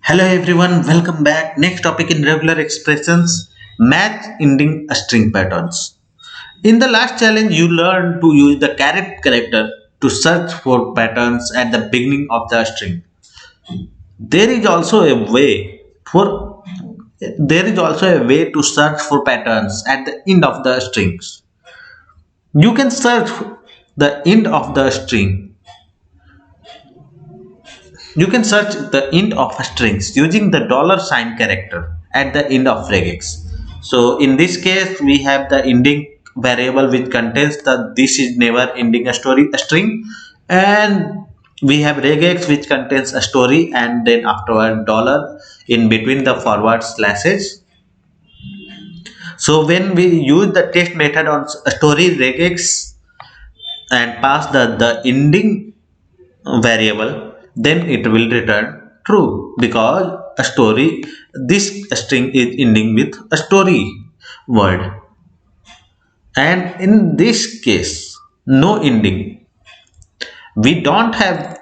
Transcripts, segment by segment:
Hello everyone, welcome back. Next topic in regular expressions, match ending string patterns. In the last challenge, you learned to use the caret character to search for patterns at the beginning of the string. There is also a way for to search for patterns at the end of the strings. You can search the end of the string You can search the end of strings using the $sign character at the end of regex. So in this case, we have the ending variable which contains the this is never ending a string, and we have regex which contains a story and then afterward dollar in between the forward slashes. So when we use the test method on story regex and pass the ending variable, then it will return true because this string is ending with a story word, and in this case no ending, we don't have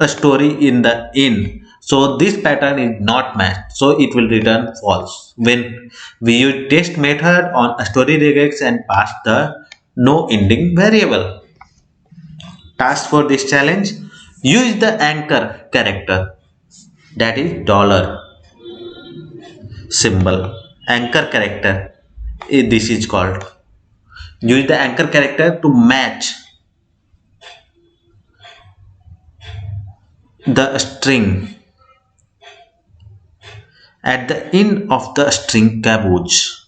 a story in the end, so this pattern is not matched, so it will return false when we use test method on a story regex and pass the no ending variable. Task for this challenge: use the anchor character, that is dollar symbol. Anchor character, this is called. Use the anchor character to match the string at the end of the string caboose.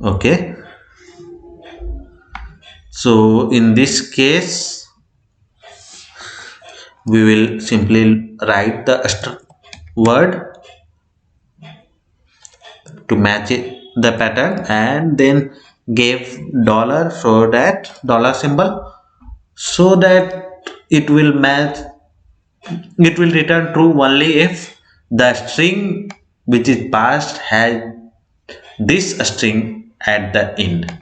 Okay, so in this case we will simply write the word to match the pattern and then give dollar, so that dollar symbol, so that it will match, it will return true only if the string which is passed has this string at the end.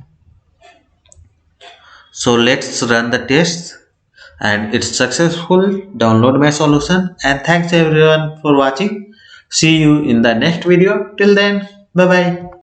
So let's run the test, and it's successful. Download my solution, and thanks everyone for watching. See you in the next video. Till then, bye bye.